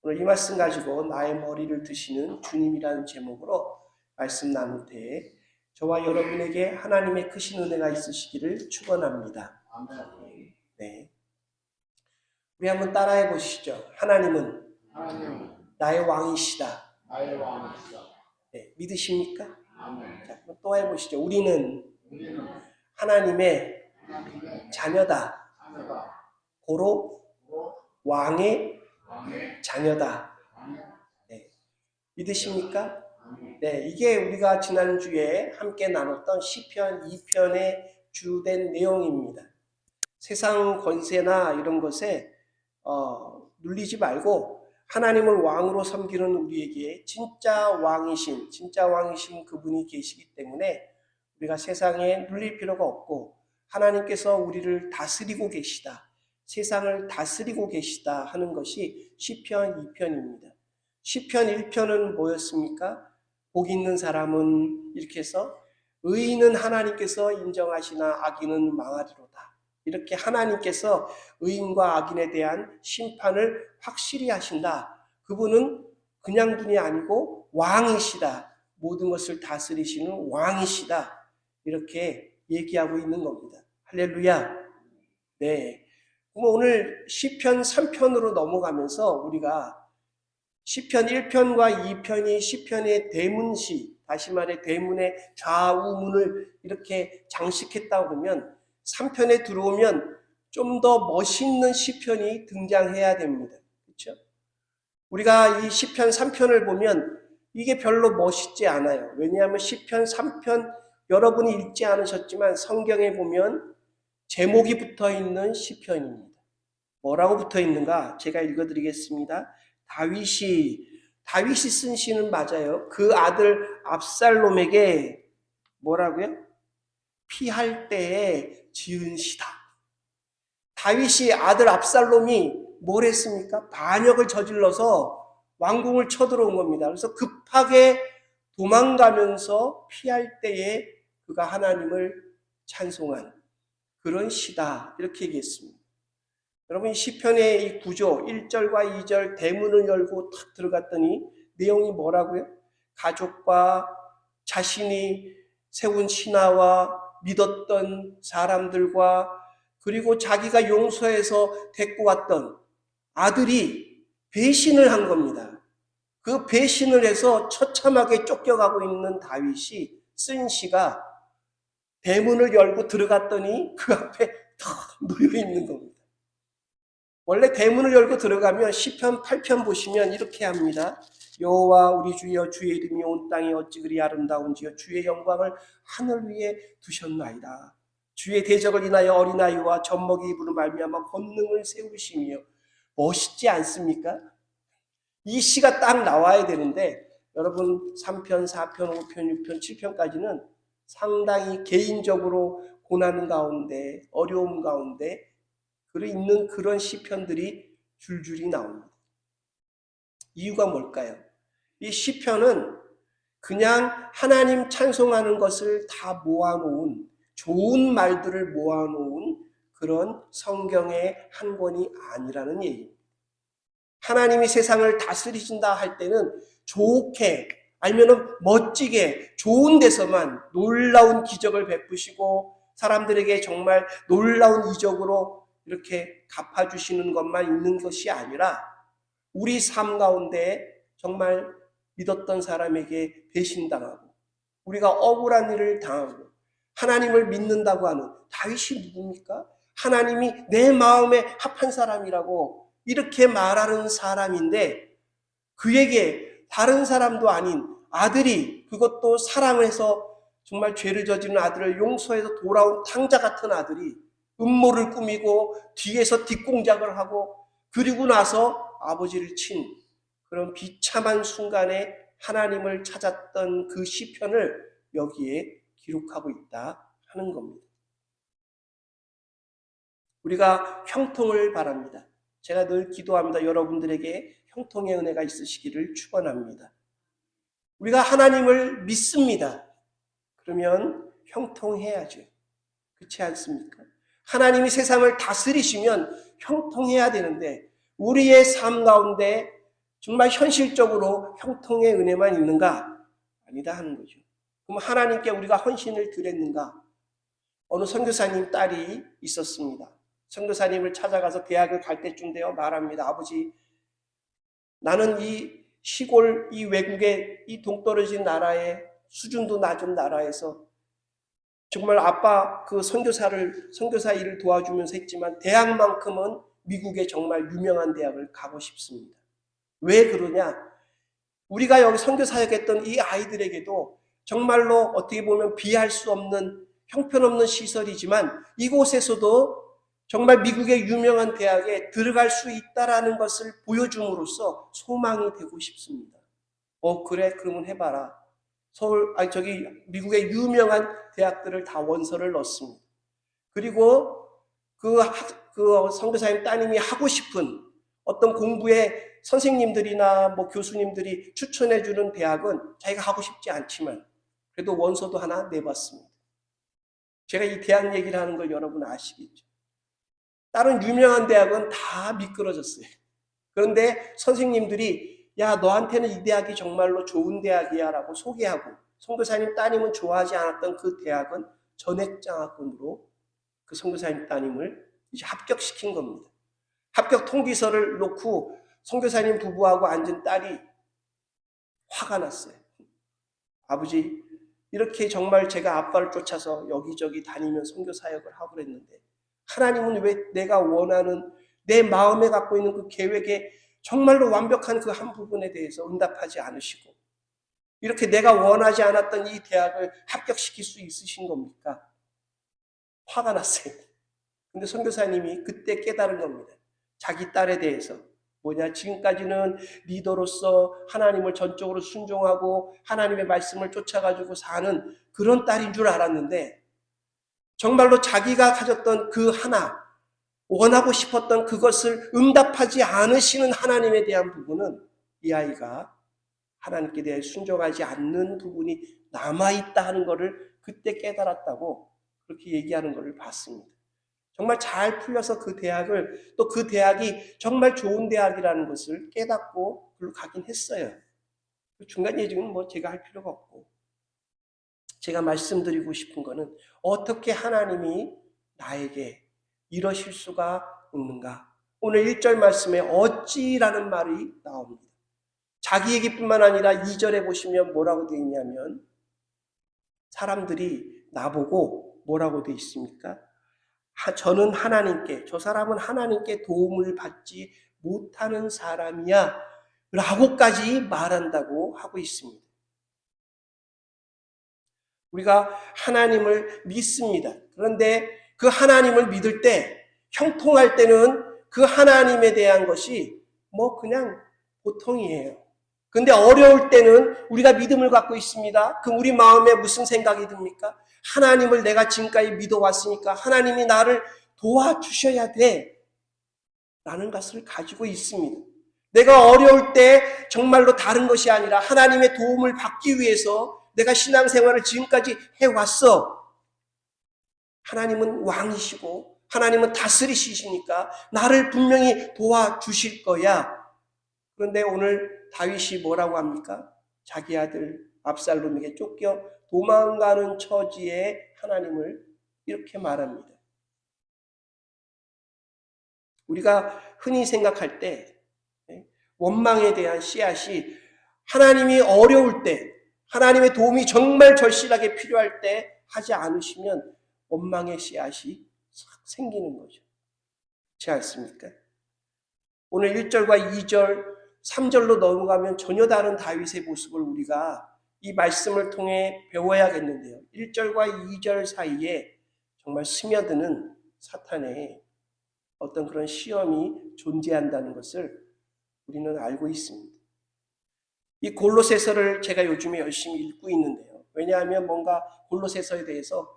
오늘 이 말씀 가지고 나의 머리를 드시는 주님이라는 제목으로 말씀 나눌 때에 저와 여러분에게 하나님의 크신 은혜가 있으시기를 축원합니다. 네, 우리 한번 따라해 보시죠. 하나님은 나의 왕이시다. 네, 믿으십니까? 자, 그럼 또 해보시죠. 우리는 하나님의 자녀다. 고로 왕의 자녀다. 네, 믿으십니까? 네, 이게 우리가 지난주에 함께 나눴던 시편 2편의 주된 내용입니다. 세상 권세나 이런 것에 눌리지 말고 하나님을 왕으로 섬기는 우리에게 진짜 왕이신 그분이 계시기 때문에 우리가 세상에 눌릴 필요가 없고 하나님께서 우리를 다스리고 계시다. 세상을 다스리고 계시다 하는 것이 시편 2편입니다. 시편 1편은 뭐였습니까? 복 있는 사람은 이렇게 해서 의인은 하나님께서 인정하시나 악인은 망하리로다. 이렇게 하나님께서 의인과 악인에 대한 심판을 확실히 하신다. 그분은 그냥 분이 아니고 왕이시다. 모든 것을 다스리시는 왕이시다. 이렇게 얘기하고 있는 겁니다. 할렐루야. 네. 그럼 오늘 시편 3편으로 넘어가면서 우리가 시편 1편과 2편이 시편의 대문시, 다시 말해 대문의 좌우문을 이렇게 장식했다 그러면 3편에 들어오면 좀 더 멋있는 시편이 등장해야 됩니다. 그렇죠? 우리가 이 시편 3편을 보면 이게 별로 멋있지 않아요. 왜냐하면 시편 3편 여러분이 읽지 않으셨지만 성경에 보면 제목이 붙어 있는 시편입니다. 뭐라고 붙어 있는가? 제가 읽어드리겠습니다. 다윗이 쓴 시는 맞아요. 그 아들 압살롬에게 뭐라고요? 피할 때에 지은 시다. 다윗이 아들 압살롬이 뭘 했습니까? 반역을 저질러서 왕궁을 쳐들어온 겁니다. 그래서 급하게 도망가면서 피할 때에 그가 하나님을 찬송한 그런 시다. 이렇게 얘기했습니다. 여러분 시편의 이 구조 1절과 2절 대문을 열고 탁 들어갔더니 내용이 뭐라고요? 가족과 자신이 세운 신하와 믿었던 사람들과 그리고 자기가 용서해서 데리고 왔던 아들이 배신을 한 겁니다. 그 배신을 해서 처참하게 쫓겨가고 있는 다윗이 쓴 시가 대문을 열고 들어갔더니 그 앞에 탁 놓여 있는 겁니다. 원래 대문을 열고 들어가면 시편 8편 보시면 이렇게 합니다. 여호와 우리 주여 주의 이름이 온 땅에 어찌 그리 아름다운지요 주의 영광을 하늘 위에 두셨나이다. 주의 대적을 인하여 어린아이와 젖먹이 입으로 말미암아 권능을 세우시며 멋있지 않습니까? 이 시가 딱 나와야 되는데 여러분 3편, 4편, 5편, 6편, 7편까지는 상당히 개인적으로 고난 가운데 어려움 가운데 있는 그런 시편들이 줄줄이 나옵니다. 이유가 뭘까요? 이 시편은 그냥 하나님 찬송하는 것을 다 모아놓은 좋은 말들을 모아놓은 그런 성경의 한 권이 아니라는 얘기입니다. 하나님이 세상을 다스리신다 할 때는 좋게 아니면 멋지게 좋은 데서만 놀라운 기적을 베푸시고 사람들에게 정말 놀라운 이적으로 이렇게 갚아주시는 것만 있는 것이 아니라 우리 삶 가운데 정말 믿었던 사람에게 배신당하고 우리가 억울한 일을 당하고 하나님을 믿는다고 하는 다윗이 누굽니까? 하나님이 내 마음에 합한 사람이라고 이렇게 말하는 사람인데 그에게 다른 사람도 아닌 아들이 그것도 사랑을 해서 정말 죄를 저지른 아들을 용서해서 돌아온 탕자 같은 아들이 음모를 꾸미고 뒤에서 뒷공작을 하고 그리고 나서 아버지를 친 그런 비참한 순간에 하나님을 찾았던 그 시편을 여기에 기록하고 있다 하는 겁니다. 우리가 형통을 바랍니다. 제가 늘 기도합니다. 여러분들에게 형통의 은혜가 있으시기를 축원합니다. 우리가 하나님을 믿습니다. 그러면 형통해야죠. 그렇지 않습니까? 하나님이 세상을 다스리시면 형통해야 되는데 우리의 삶 가운데 정말 현실적으로 형통의 은혜만 있는가? 아니다 하는 거죠. 그럼 하나님께 우리가 헌신을 드렸는가? 어느 선교사님 딸이 있었습니다. 선교사님을 찾아가서 대학을 갈 때쯤 되어 말합니다. 아버지, 나는 이 시골, 이 외국의 이 동떨어진 나라에 수준도 낮은 나라에서 정말 아빠 그 선교사 일을 도와주면서 했지만 대학만큼은 미국의 정말 유명한 대학을 가고 싶습니다. 왜 그러냐? 우리가 여기 선교사역했던 이 아이들에게도 정말로 어떻게 보면 비할 수 없는 형편없는 시설이지만 이곳에서도 정말 미국의 유명한 대학에 들어갈 수 있다라는 것을 보여줌으로써 소망이 되고 싶습니다. 그래, 그러면 해봐라. 미국의 유명한 대학들을 다 원서를 넣습니다. 그리고 그 선교사님 따님이 하고 싶은 어떤 공부에 선생님들이나 뭐 교수님들이 추천해주는 대학은 자기가 하고 싶지 않지만 그래도 원서도 하나 내봤습니다. 제가 이 대학 얘기를 하는 걸 여러분 아시겠죠? 다른 유명한 대학은 다 미끄러졌어요. 그런데 선생님들이 야, 너한테는 이 대학이 정말로 좋은 대학이야 라고 소개하고 선교사님 따님은 좋아하지 않았던 그 대학은 전액장학금으로 그 선교사님 따님을 이제 합격시킨 겁니다. 합격 통지서를 놓고 선교사님 부부하고 앉은 딸이 화가 났어요. 아버지, 이렇게 정말 제가 아빠를 쫓아서 여기저기 다니며 선교 사역을 하고 그랬는데 하나님은 왜 내가 원하는 내 마음에 갖고 있는 그 계획에 정말로 완벽한 그 한 부분에 대해서 응답하지 않으시고 이렇게 내가 원하지 않았던 이 대학을 합격시킬 수 있으신 겁니까? 화가 났어요. 근데 선교사님이 그때 깨달은 겁니다. 자기 딸에 대해서 지금까지는 리더로서 하나님을 전적으로 순종하고 하나님의 말씀을 쫓아가지고 사는 그런 딸인 줄 알았는데 정말로 자기가 가졌던 그 하나, 원하고 싶었던 그것을 응답하지 않으시는 하나님에 대한 부분은 이 아이가 하나님께 대해 순종하지 않는 부분이 남아있다 하는 것을 그때 깨달았다고 그렇게 얘기하는 것을 봤습니다. 정말 잘 풀려서 그 대학을 또 그 대학이 정말 좋은 대학이라는 것을 깨닫고 그걸로 가긴 했어요. 중간 얘기는 뭐 제가 할 필요가 없고 제가 말씀드리고 싶은 거는 어떻게 하나님이 나에게 이러실 수가 있는가? 오늘 1절 말씀에 어찌라는 말이 나옵니다. 자기 얘기뿐만 아니라 2절에 보시면 뭐라고 되어 있냐면 사람들이 나보고 뭐라고 되어 있습니까? 저는 하나님께, 저 사람은 하나님께 도움을 받지 못하는 사람이야 라고까지 말한다고 하고 있습니다. 우리가 하나님을 믿습니다. 그런데 그 하나님을 믿을 때 형통할 때는 그 하나님에 대한 것이 그냥 보통이에요. 근데 어려울 때는 우리가 믿음을 갖고 있습니다. 그럼 우리 마음에 무슨 생각이 듭니까? 하나님을 내가 지금까지 믿어왔으니까 하나님이 나를 도와주셔야 돼 라는 것을 가지고 있습니다. 내가 어려울 때 정말로 다른 것이 아니라 하나님의 도움을 받기 위해서 내가 신앙생활을 지금까지 해왔어. 하나님은 왕이시고 하나님은 다스리시니까 나를 분명히 도와주실 거야. 그런데 오늘 다윗이 뭐라고 합니까? 자기 아들 압살롬에게 쫓겨 도망가는 처지에 하나님을 이렇게 말합니다. 우리가 흔히 생각할 때 원망에 대한 씨앗이 하나님이 어려울 때 하나님의 도움이 정말 절실하게 필요할 때 하지 않으시면 원망의 씨앗이 생기는 거죠. 그렇지 않습니까? 오늘 1절과 2절, 3절로 넘어가면 전혀 다른 다윗의 모습을 우리가 이 말씀을 통해 배워야겠는데요. 1절과 2절 사이에 정말 스며드는 사탄의 어떤 그런 시험이 존재한다는 것을 우리는 알고 있습니다. 이 골로새서를 제가 요즘에 열심히 읽고 있는데요. 왜냐하면 뭔가 골로새서에 대해서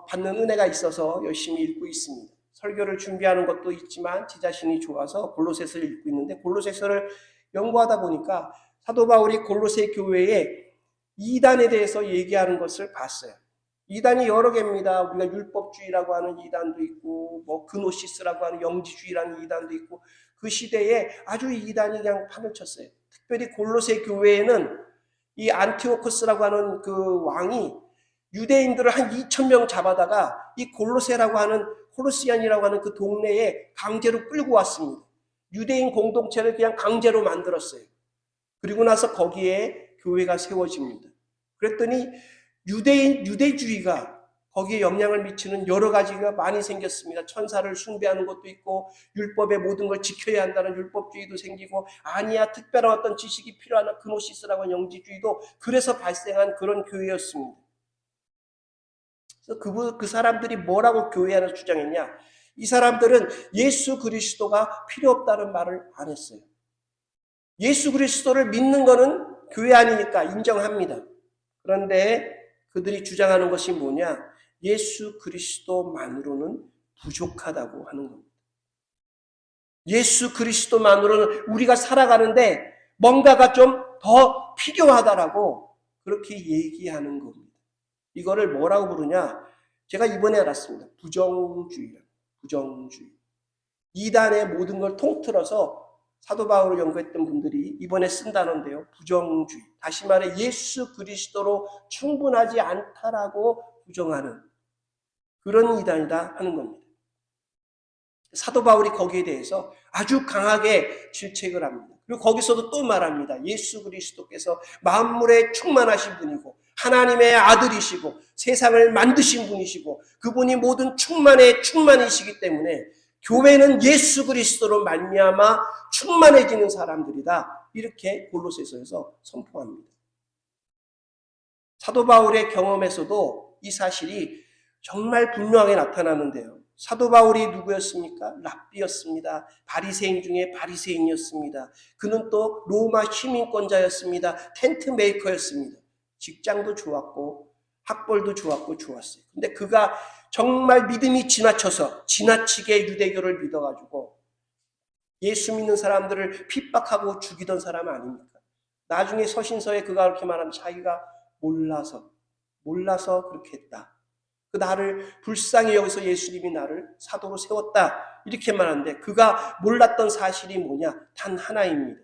받는 은혜가 있어서 열심히 읽고 있습니다. 설교를 준비하는 것도 있지만 제 자신이 좋아서 골로새서를 읽고 있는데 골로새서를 연구하다 보니까 사도 바울이 골로새 교회에 이단에 대해서 얘기하는 것을 봤어요. 이단이 여러 개입니다. 우리가 율법주의라고 하는 이단도 있고, 그노시스라고 하는 영지주의라는 이단도 있고, 그 시대에 아주 이단이 그냥 판을 쳤어요. 특별히 골로새 교회에는 이 안티오코스라고 하는 그 왕이 유대인들을 한 2,000명 잡아다가 이 골로새라고 하는 콜로시안이라고 하는 그 동네에 강제로 끌고 왔습니다. 유대인 공동체를 그냥 강제로 만들었어요. 그리고 나서 거기에 교회가 세워집니다. 그랬더니 유대주의가 거기에 영향을 미치는 여러 가지가 많이 생겼습니다. 천사를 숭배하는 것도 있고 율법의 모든 걸 지켜야 한다는 율법주의도 생기고 아니야 특별한 어떤 지식이 필요하나 그노시스라고 하는 영지주의도 그래서 발생한 그런 교회였습니다. 그래서 그 사람들이 뭐라고 교회 안에서 주장했냐? 이 사람들은 예수 그리스도가 필요 없다는 말을 안 했어요. 예수 그리스도를 믿는 거는 교회 아니니까 인정합니다. 그런데 그들이 주장하는 것이 뭐냐? 예수 그리스도만으로는 부족하다고 하는 겁니다. 예수 그리스도만으로는 우리가 살아가는데 뭔가가 좀 더 필요하다라고 그렇게 얘기하는 겁니다. 이거를 뭐라고 부르냐? 제가 이번에 알았습니다. 부정주의라고. 부정주의. 이단의 모든 걸 통틀어서 사도 바울을 연구했던 분들이 이번에 쓴 단어인데요. 부정주의. 다시 말해 예수 그리스도로 충분하지 않다라고 부정하는 그런 이단이다 하는 겁니다. 사도 바울이 거기에 대해서 아주 강하게 질책을 합니다. 그리고 거기서도 또 말합니다. 예수 그리스도께서 만물에 충만하신 분이고 하나님의 아들이시고 세상을 만드신 분이시고 그분이 모든 충만의 충만이시기 때문에 교회는 예수 그리스도로 말미암아 충만해지는 사람들이다. 이렇게 골로새서에서 선포합니다. 사도 바울의 경험에서도 이 사실이 정말 분명하게 나타나는데요. 사도 바울이 누구였습니까? 랍비였습니다. 바리새인 중에 바리새인이었습니다. 그는 또 로마 시민권자였습니다. 텐트 메이커였습니다. 직장도 좋았고 학벌도 좋았고 좋았어요. 근데 그가 정말 믿음이 지나치게 유대교를 믿어가지고 예수 믿는 사람들을 핍박하고 죽이던 사람 아닙니까? 나중에 서신서에 그가 그렇게 말하면 자기가 몰라서 그렇게 했다. 그 나를 불쌍히 여기서 예수님이 나를 사도로 세웠다. 이렇게 말하는데 그가 몰랐던 사실이 뭐냐? 단 하나입니다.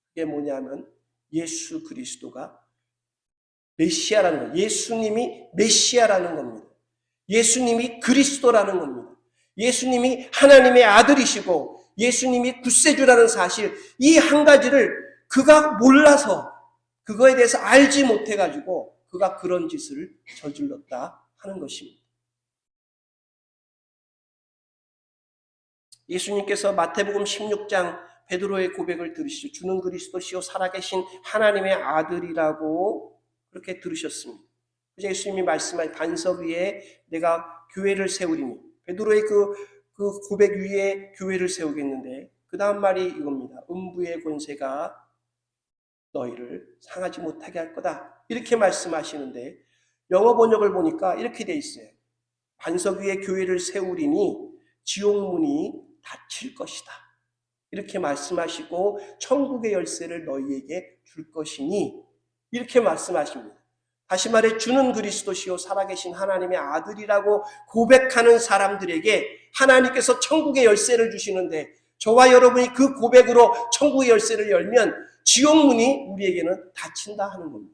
그게 뭐냐면 예수 그리스도가 메시아라는 거예요. 예수님이 메시아라는 겁니다. 예수님이 그리스도라는 겁니다. 예수님이 하나님의 아들이시고 예수님이 구세주라는 사실 이 한 가지를 그가 몰라서 그거에 대해서 알지 못해가지고 그가 그런 짓을 저질렀다 하는 것입니다. 예수님께서 마태복음 16장 베드로의 고백을 들으시죠. 주는 그리스도시요 살아계신 하나님의 아들이라고 그렇게 들으셨습니다. 그래서 예수님이 말씀한 반석 위에 내가 교회를 세우리니 베드로의 그 고백 위에 교회를 세우겠는데 그 다음 말이 이겁니다. 음부의 권세가 너희를 상하지 못하게 할 거다. 이렇게 말씀하시는데 영어 번역을 보니까 이렇게 돼 있어요. 반석 위에 교회를 세우리니 지옥문이 닫힐 것이다. 이렇게 말씀하시고 천국의 열쇠를 너희에게 줄 것이니 이렇게 말씀하십니다. 다시 말해 주는 그리스도시요 살아계신 하나님의 아들이라고 고백하는 사람들에게 하나님께서 천국의 열쇠를 주시는데 저와 여러분이 그 고백으로 천국의 열쇠를 열면 지옥문이 우리에게는 닫힌다 하는 겁니다.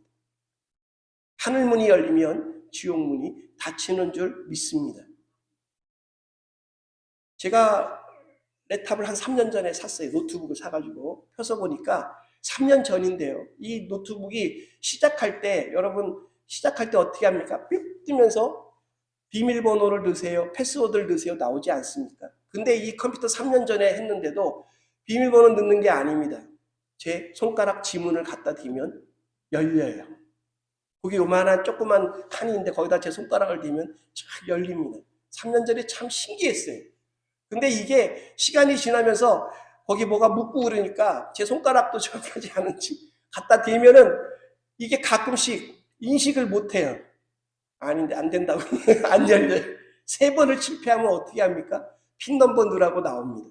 하늘문이 열리면 지옥문이 닫히는 줄 믿습니다. 제가 랩탑을 한 3년 전에 샀어요. 노트북을 사가지고 펴서 보니까 3년 전인데요. 이 노트북이 시작할 때 여러분 시작할 때 어떻게 합니까? 뿅 뜨면서 비밀번호를 넣으세요. 패스워드를 넣으세요. 나오지 않습니까? 근데 이 컴퓨터 3년 전에 했는데도 비밀번호 넣는 게 아닙니다. 제 손가락 지문을 갖다 대면 열려요. 거기 요만한 조그만 칸인데 거기다 제 손가락을 대면 쫙 열립니다. 3년 전에 참 신기했어요. 근데 이게 시간이 지나면서 거기 뭐가 묻고 그러니까 제 손가락도 정확하지 않은지 갖다 대면은 이게 가끔씩 인식을 못해요. 아닌데 안 된다고 안 열려요. 3번을 실패하면 어떻게 합니까? 핀 넘버 넣으라고 나옵니다.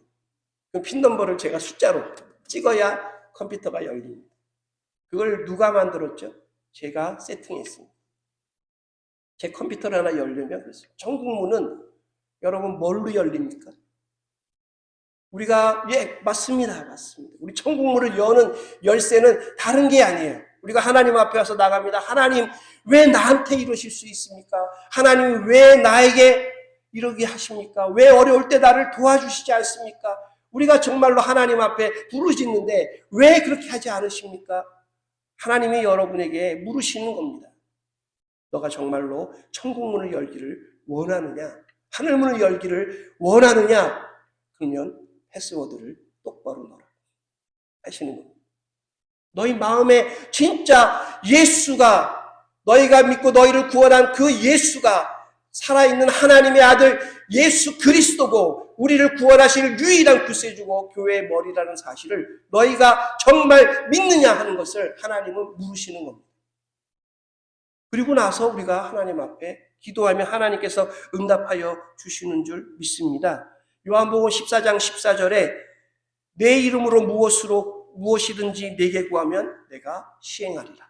그 핀 넘버를 제가 숫자로 찍어야 컴퓨터가 열립니다. 그걸 누가 만들었죠? 제가 세팅했습니다. 제 컴퓨터를 하나 열려면 그렇습니다. 천국문은 여러분 뭘로 열립니까? 우리가 맞습니다. 맞습니다. 우리 천국문을 여는 열쇠는 다른 게 아니에요. 우리가 하나님 앞에 와서 나갑니다. 하나님 왜 나한테 이러실 수 있습니까? 하나님 왜 나에게 이러게 하십니까? 왜 어려울 때 나를 도와주시지 않습니까? 우리가 정말로 하나님 앞에 부르짖는데 왜 그렇게 하지 않으십니까? 하나님이 여러분에게 물으시는 겁니다. 너가 정말로 천국문을 열기를 원하느냐? 하늘문을 열기를 원하느냐? 그러면 패스워드를 똑바로 넣어라 하시는 겁니다. 너희 마음에 진짜 예수가, 너희가 믿고 너희를 구원한 그 예수가 살아있는 하나님의 아들 예수 그리스도고 우리를 구원하실 유일한 구세주고 교회의 머리라는 사실을 너희가 정말 믿느냐 하는 것을 하나님은 물으시는 겁니다. 그리고 나서 우리가 하나님 앞에 기도하면 하나님께서 응답하여 주시는 줄 믿습니다. 요한복음 14장 14절에 내 이름으로 무엇이든지 내게 구하면 내가 시행하리라.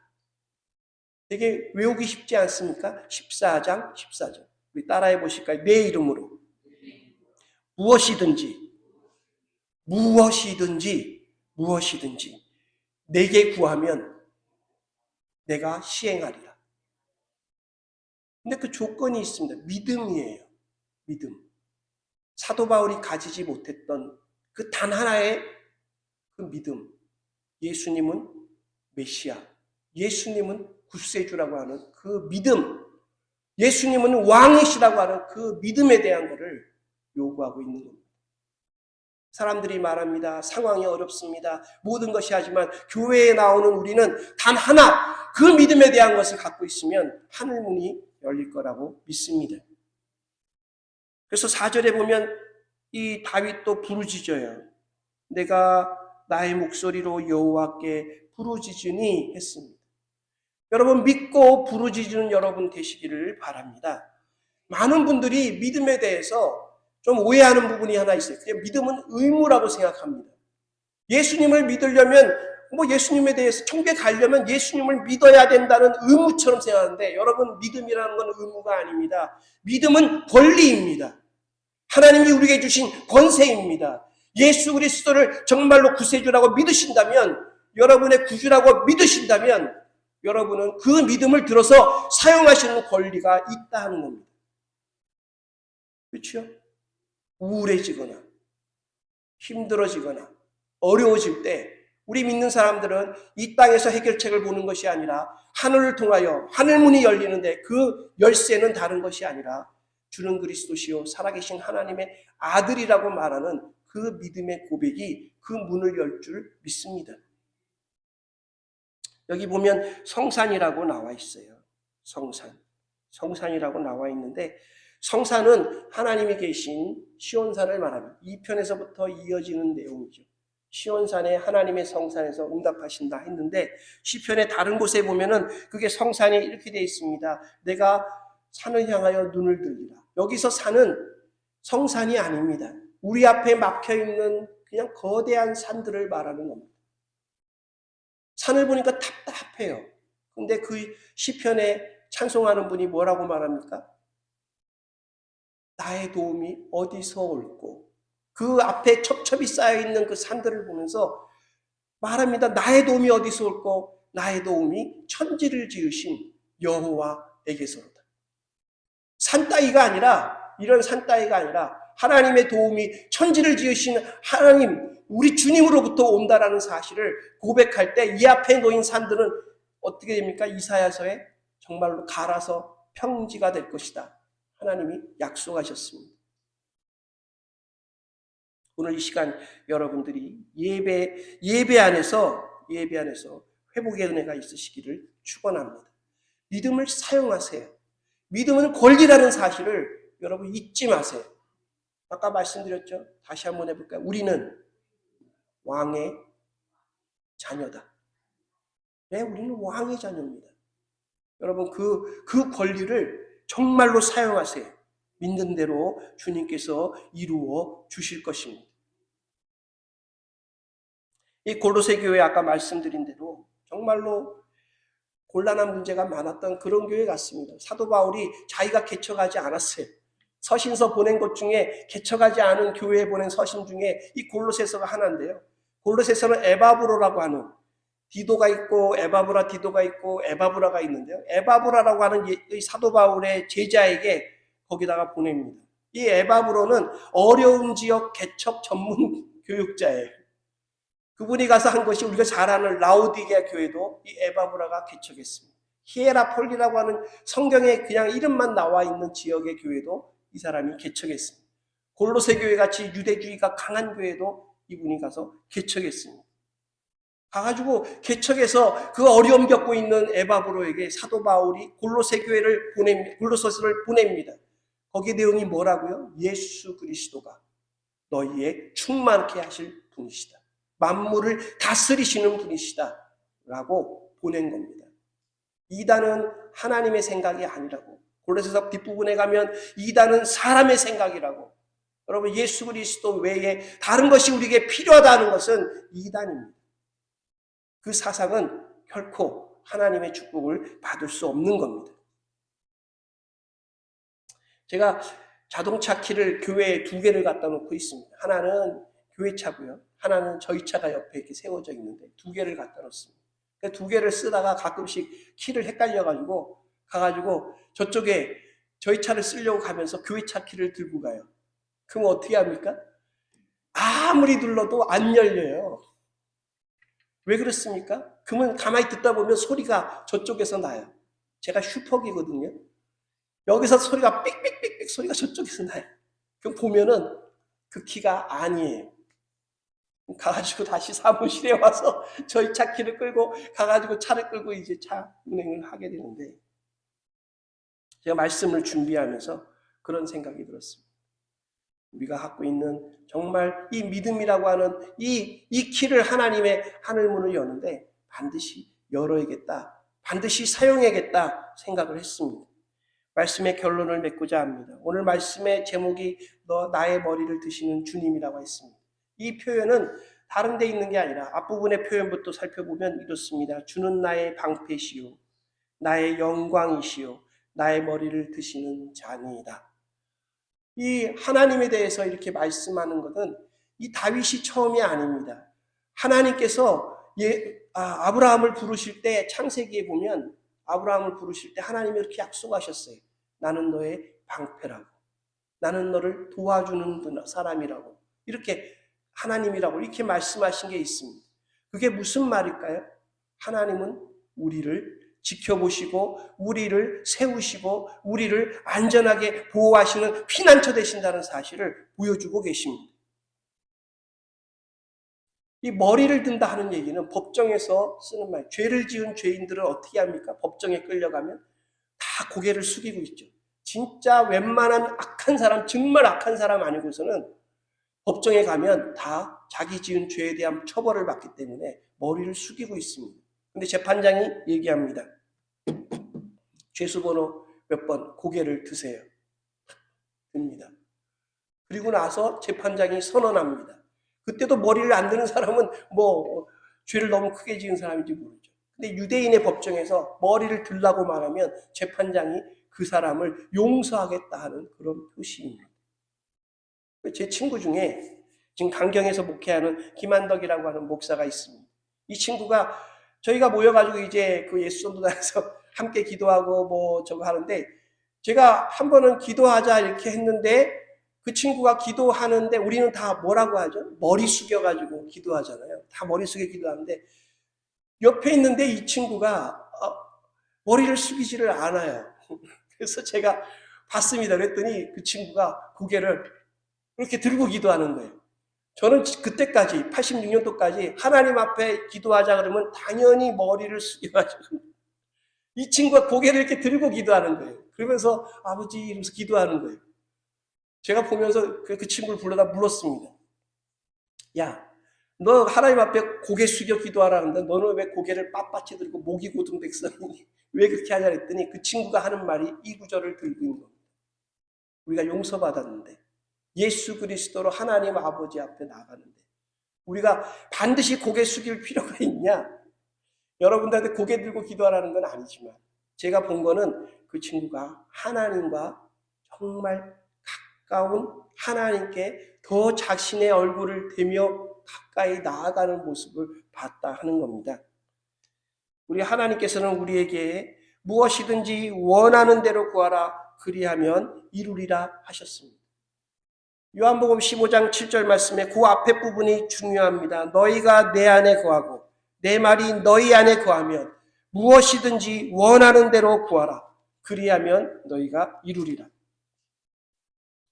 되게 외우기 쉽지 않습니까? 14장 14절. 우리 따라해 보실까요? 내 이름으로 무엇이든지 내게 구하면 내가 시행하리라. 근데 그 조건이 있습니다. 믿음이에요. 믿음. 사도 바울이 가지지 못했던 그 단 하나의 그 믿음. 예수님은 메시아, 예수님은 구세주라고 하는 그 믿음, 예수님은 왕이시라고 하는 그 믿음에 대한 것을 요구하고 있는 겁니다. 사람들이 말합니다. 상황이 어렵습니다. 모든 것이 하지만 교회에 나오는 우리는 단 하나 그 믿음에 대한 것을 갖고 있으면 하늘문이 열릴 거라고 믿습니다. 그래서 4절에 보면 이 다윗도 부르짖어요. 내가 나의 목소리로 여호와께 부르짖으니 했습니다. 여러분 믿고 부르짖는 여러분 되시기를 바랍니다. 많은 분들이 믿음에 대해서 좀 오해하는 부분이 하나 있어요. 그냥 믿음은 의무라고 생각합니다. 예수님을 믿으려면 예수님에 대해서 천국에 가려면 예수님을 믿어야 된다는 의무처럼 생각하는데 여러분 믿음이라는 건 의무가 아닙니다. 믿음은 권리입니다. 하나님이 우리에게 주신 권세입니다. 예수 그리스도를 정말로 구세주라고 믿으신다면 여러분의 구주라고 믿으신다면 여러분은 그 믿음을 들어서 사용하시는 권리가 있다 하는 겁니다. 그렇죠? 우울해지거나 힘들어지거나 어려워질 때 우리 믿는 사람들은 이 땅에서 해결책을 보는 것이 아니라 하늘을 통하여 하늘문이 열리는데 그 열쇠는 다른 것이 아니라 주는 그리스도시요 살아계신 하나님의 아들이라고 말하는 그 믿음의 고백이 그 문을 열 줄 믿습니다. 여기 보면 성산이라고 나와 있어요. 성산이라고 나와 있는데 성산은 하나님이 계신 시온산을 말합니다. 2편에서부터 이어지는 내용이죠. 시온산에 하나님의 성산에서 응답하신다 했는데 시편의 다른 곳에 보면은 그게 성산이 이렇게 되어 있습니다. 내가 산을 향하여 눈을 들리라. 여기서 산은 성산이 아닙니다. 우리 앞에 막혀있는 그냥 거대한 산들을 말하는 겁니다. 산을 보니까 답답해요. 근데 그 시편에 찬송하는 분이 뭐라고 말합니까? 나의 도움이 어디서 올꼬? 그 앞에 첩첩이 쌓여있는 그 산들을 보면서 말합니다. 나의 도움이 어디서 올꼬? 나의 도움이 천지를 지으신 여호와에게서로다. 산 따위가 아니라 이런 산 따위가 아니라 하나님의 도움이 천지를 지으신 하나님 우리 주님으로부터 온다라는 사실을 고백할 때 이 앞에 놓인 산들은 어떻게 됩니까? 이사야서에 정말로 갈아서 평지가 될 것이다. 하나님이 약속하셨습니다. 오늘 이 시간 여러분들이 예배 안에서 회복의 은혜가 있으시기를 축원합니다. 믿음을 사용하세요. 믿음은 권리라는 사실을 여러분 잊지 마세요. 아까 말씀드렸죠? 다시 한번 해볼까요? 우리는 왕의 자녀다. 네, 우리는 왕의 자녀입니다. 여러분 그 권리를 정말로 사용하세요. 믿는 대로 주님께서 이루어 주실 것입니다. 이 골로새 교회 아까 말씀드린 대로 정말로 곤란한 문제가 많았던 그런 교회 같습니다. 사도 바울이 자기가 개척하지 않았어요. 서신서 보낸 것 중에 개척하지 않은 교회에 보낸 서신 중에 이 골로새서가 하나인데요. 골로새서는 에바브로라고 하는 디도가 있고 에바브라 디도가 있고 에바브라가 있는데요. 에바브라라고 하는 이 사도 바울의 제자에게 거기다가 보냅니다. 이 에바브로는 어려운 지역 개척 전문 교육자예요. 그분이 가서 한 것이 우리가 잘 아는 라오디게아 교회도 이 에바브라가 개척했습니다. 히에라폴리라고 하는 성경에 그냥 이름만 나와 있는 지역의 교회도 이 사람이 개척했습니다. 골로새 교회 같이 유대주의가 강한 교회도 이분이 가서 개척했습니다. 가가지고 개척해서 그 어려움 겪고 있는 에바브로에게 사도 바울이 골로새 교회를 골로새서를 보냅니다. 거기 내용이 뭐라고요? 예수 그리스도가 너희의 충만케 하실 분이시다. 만물을 다스리시는 분이시다. 라고 보낸 겁니다. 이단은 하나님의 생각이 아니라고. 골로새서 뒷부분에 가면 이단은 사람의 생각이라고. 여러분 예수 그리스도 외에 다른 것이 우리에게 필요하다는 것은 이단입니다. 그 사상은 결코 하나님의 축복을 받을 수 없는 겁니다. 제가 자동차 키를 교회에 2개를 갖다 놓고 있습니다. 하나는 교회 차고요. 하나는 저희 차가 옆에 이렇게 세워져 있는데 2개를 갖다 놓습니다. 2개를 쓰다가 가끔씩 키를 헷갈려가지고 가가지고 저쪽에 저희 차를 쓰려고 가면서 교회 차 키를 들고 가요. 그럼 어떻게 합니까? 아무리 눌러도 안 열려요. 왜 그렇습니까? 그러면 가만히 듣다 보면 소리가 저쪽에서 나요. 제가 슈퍼기거든요. 여기서 소리가 삑삑삑삑 소리가 저쪽에서 나요. 그럼 보면은 그 키가 아니에요. 가가지고 다시 사무실에 와서 저희 차 키를 끌고 가가지고 차를 끌고 이제 차 운행을 하게 되는데 제가 말씀을 준비하면서 그런 생각이 들었습니다. 우리가 갖고 있는 정말 이 믿음이라고 하는 이 키를 하나님의 하늘문을 여는데 반드시 열어야겠다. 반드시 사용해야겠다 생각을 했습니다. 말씀의 결론을 맺고자 합니다. 오늘 말씀의 제목이 너 나의 머리를 드시는 주님이라고 했습니다. 이 표현은 다른 데 있는 게 아니라 앞부분의 표현부터 살펴보면 이렇습니다. 주는 나의 방패시요 나의 영광이시요 나의 머리를 드시는 자니이다. 이 하나님에 대해서 이렇게 말씀하는 것은 이 다윗이 처음이 아닙니다. 하나님께서 아브라함을 부르실 때 창세기에 보면 아브라함을 부르실 때 하나님이 이렇게 약속하셨어요. 나는 너의 방패라고. 나는 너를 도와주는 사람이라고. 이렇게 하나님이라고 이렇게 말씀하신 게 있습니다. 그게 무슨 말일까요? 하나님은 우리를 지켜보시고 우리를 세우시고 우리를 안전하게 보호하시는 피난처 되신다는 사실을 보여주고 계십니다. 이 머리를 든다 하는 얘기는 법정에서 쓰는 말. 죄를 지은 죄인들은 어떻게 합니까? 법정에 끌려가면 다 고개를 숙이고 있죠. 진짜 웬만한 악한 사람, 정말 악한 사람 아니고서는 법정에 가면 다 자기 지은 죄에 대한 처벌을 받기 때문에 머리를 숙이고 있습니다. 근데 재판장이 얘기합니다. 죄수번호 몇 번 고개를 드세요. 듭니다. 그리고 나서 재판장이 선언합니다. 그때도 머리를 안 드는 사람은 죄를 너무 크게 지은 사람인지 모르죠. 근데 유대인의 법정에서 머리를 들라고 말하면 재판장이 그 사람을 용서하겠다 하는 그런 표시입니다. 제 친구 중에 지금 강경에서 목회하는 김한덕이라고 하는 목사가 있습니다. 이 친구가 저희가 모여가지고 이제 그 예수전도단에서 함께 기도하고 저거 하는데 제가 한 번은 기도하자 이렇게 했는데 그 친구가 기도하는데 우리는 다 뭐라고 하죠? 머리 숙여가지고 기도하잖아요. 다 머리 숙여 기도하는데 옆에 있는데 이 친구가 머리를 숙이지를 않아요. 그래서 제가 봤습니다. 그랬더니 그 친구가 고개를 이렇게 들고 기도하는 거예요. 저는 그때까지 86년도까지 하나님 앞에 기도하자 그러면 당연히 머리를 숙여가지고 이 친구가 고개를 이렇게 들고 기도하는 거예요. 그러면서 아버지 이러면서 기도하는 거예요. 제가 보면서 그 친구를 불러다 물었습니다. 야, 너 하나님 앞에 고개 숙여 기도하라는데 너는 왜 고개를 빳빳이 들고 목이 고든 백성이니? 왜 그렇게 하냐 했더니 그 친구가 하는 말이 이 구절을 들고 있는 겁니다. 우리가 용서받았는데 예수 그리스도로 하나님 아버지 앞에 나가는데 우리가 반드시 고개 숙일 필요가 있냐? 여러분들한테 고개 들고 기도하라는 건 아니지만 제가 본 거는 그 친구가 하나님과 정말 가까운 하나님께 더 자신의 얼굴을 대며 가까이 나아가는 모습을 봤다 하는 겁니다. 우리 하나님께서는 우리에게 무엇이든지 원하는 대로 구하라 그리하면 이루리라 하셨습니다. 요한복음 15장 7절 말씀에 그 앞에 부분이 중요합니다. 너희가 내 안에 거하고 내 말이 너희 안에 거하면 무엇이든지 원하는 대로 구하라 그리하면 너희가 이루리라.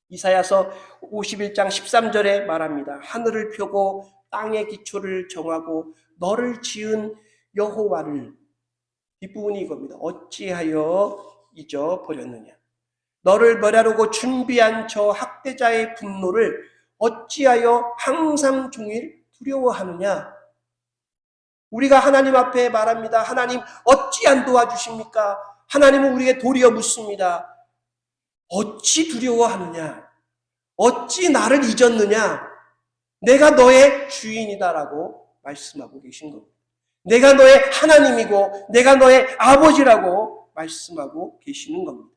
이사야서 51장 13절에 말합니다. 하늘을 펴고 땅의 기초를 정하고 너를 지은 여호와를, 뒷부분이 이겁니다. 어찌하여 잊어버렸느냐. 너를 멸하려고 준비한 저 학대자의 분노를 어찌하여 항상 종일 두려워하느냐. 우리가 하나님 앞에 말합니다. 하나님 어찌 안 도와주십니까? 하나님은 우리에게 도리어 묻습니다. 어찌 두려워하느냐? 어찌 나를 잊었느냐? 내가 너의 주인이다라고 말씀하고 계신 겁니다. 내가 너의 하나님이고 내가 너의 아버지라고 말씀하고 계시는 겁니다.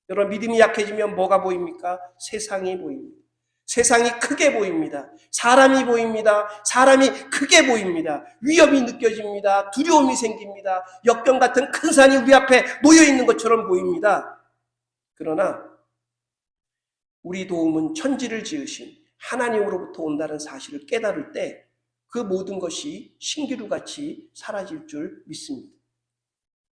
여러분, 믿음이 약해지면 뭐가 보입니까? 세상이 보입니다. 세상이 크게 보입니다. 사람이 보입니다. 사람이 크게 보입니다. 위협이 느껴집니다. 두려움이 생깁니다. 역경 같은 큰 산이 우리 앞에 놓여 있는 것처럼 보입니다. 그러나 우리 도움은 천지를 지으신 하나님으로부터 온다는 사실을 깨달을 때 그 모든 것이 신기루같이 사라질 줄 믿습니다.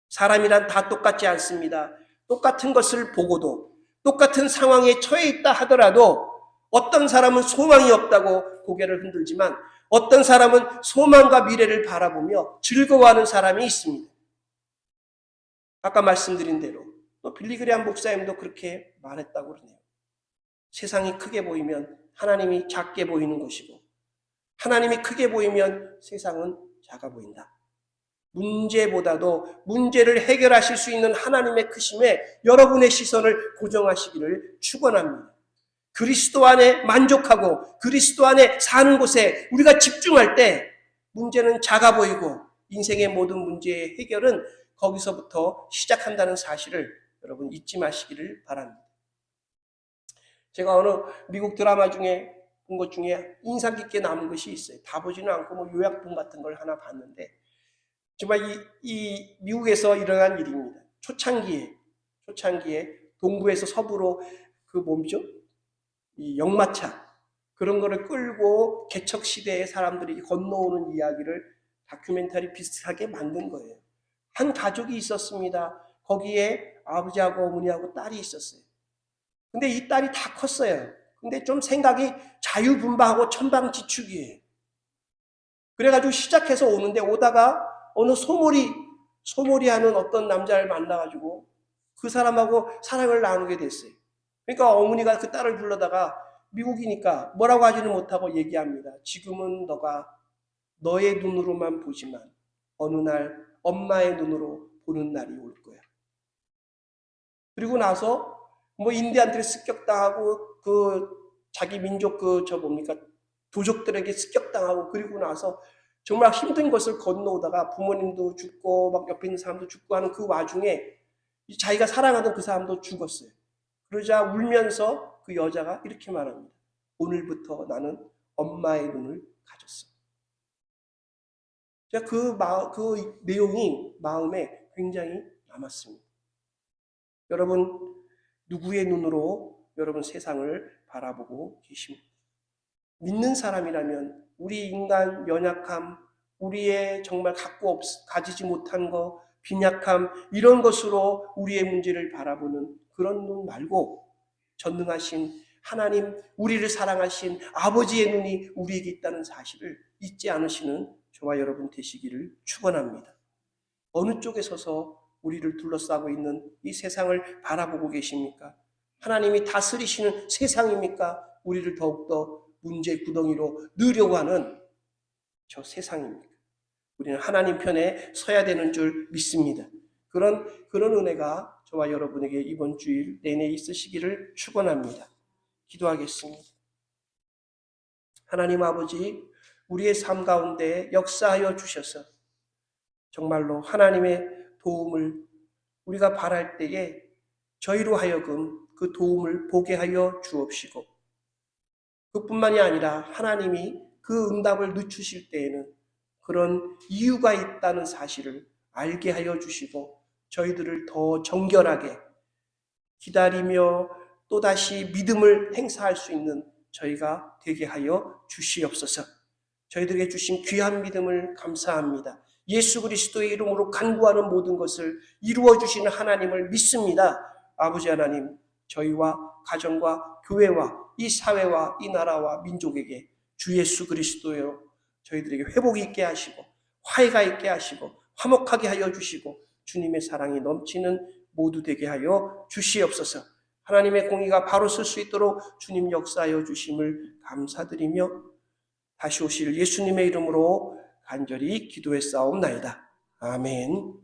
사람이란 다 똑같지 않습니다. 똑같은 것을 보고도 똑같은 상황에 처해 있다 하더라도 어떤 사람은 소망이 없다고 고개를 흔들지만 어떤 사람은 소망과 미래를 바라보며 즐거워하는 사람이 있습니다. 아까 말씀드린 대로 또 빌리그레암 목사님도 그렇게 말했다고 그러네요. 세상이 크게 보이면 하나님이 작게 보이는 것이고 하나님이 크게 보이면 세상은 작아 보인다. 문제보다도 문제를 해결하실 수 있는 하나님의 크심에 여러분의 시선을 고정하시기를 축원합니다. 그리스도 안에 만족하고 그리스도 안에 사는 곳에 우리가 집중할 때 문제는 작아 보이고 인생의 모든 문제의 해결은 거기서부터 시작한다는 사실을 여러분 잊지 마시기를 바랍니다. 제가 어느 미국 드라마 중에 본 것 중에 인상 깊게 남은 것이 있어요. 다 보지는 않고 뭐 요약본 같은 걸 하나 봤는데 정말 이 미국에서 일어난 일입니다. 초창기에 동부에서 서부로 그 뭐죠? 이 역마차 그런 거를 끌고 개척 시대의 사람들이 건너오는 이야기를 다큐멘터리 비슷하게 만든 거예요. 한 가족이 있었습니다. 거기에 아버지하고 어머니하고 딸이 있었어요. 근데 이 딸이 다 컸어요. 근데 좀 생각이 자유분방하고 천방지축이에요. 그래가지고 시작해서 오는데 오다가 어느 소몰이 하는 어떤 남자를 만나가지고 그 사람하고 사랑을 나누게 됐어요. 그러니까 어머니가 그 딸을 불러다가 미국이니까 뭐라고 하지는 못하고 얘기합니다. 지금은 너가 너의 눈으로만 보지만 어느 날 엄마의 눈으로 보는 날이 올 거야. 그리고 나서 뭐 인디안들이 습격당하고 그 자기 민족 도적들에게 습격당하고 그리고 나서 정말 힘든 것을 건너오다가 부모님도 죽고 막 옆에 있는 사람도 죽고 하는 그 와중에 자기가 사랑하던 그 사람도 죽었어요. 그러자 울면서 그 여자가 이렇게 말합니다. 오늘부터 나는 엄마의 눈을 가졌어. 제가 그 내용이 마음에 굉장히 남았습니다. 여러분 누구의 눈으로 여러분 세상을 바라보고 계십니까? 믿는 사람이라면 우리 인간 연약함, 우리의 정말 가지지 못한 것, 빈약함 이런 것으로 우리의 문제를 바라보는 그런 눈 말고 전능하신 하나님, 우리를 사랑하신 아버지의 눈이 우리에게 있다는 사실을 잊지 않으시는 저와 여러분 되시기를 축원합니다. 어느 쪽에 서서 우리를 둘러싸고 있는 이 세상을 바라보고 계십니까? 하나님이 다스리시는 세상입니까? 우리를 더욱더 문제 구덩이로 넣으려고 하는 저 세상입니까? 우리는 하나님 편에 서야 되는 줄 믿습니다. 그런 은혜가 저와 여러분에게 이번 주일 내내 있으시기를 축원합니다. 기도하겠습니다. 하나님 아버지, 우리의 삶 가운데 역사하여 주셔서 정말로 하나님의 도움을 우리가 바랄 때에 저희로 하여금 그 도움을 보게 하여 주옵시고, 그뿐만이 아니라 하나님이 그 응답을 늦추실 때에는 그런 이유가 있다는 사실을 알게 하여 주시고, 저희들을 더 정결하게 기다리며 또다시 믿음을 행사할 수 있는 저희가 되게 하여 주시옵소서. 저희들에게 주신 귀한 믿음을 감사합니다. 예수 그리스도의 이름으로 간구하는 모든 것을 이루어 주시는 하나님을 믿습니다. 아버지 하나님, 저희와 가정과 교회와 이 사회와 이 나라와 민족에게 주 예수 그리스도여 저희들에게 회복이 있게 하시고 화해가 있게 하시고 화목하게 하여 주시고 주님의 사랑이 넘치는 모두 되게 하여 주시옵소서. 하나님의 공의가 바로 설 수 있도록 주님 역사하여 주심을 감사드리며 다시 오실 예수님의 이름으로 간절히 기도했사옵나이다. 아멘.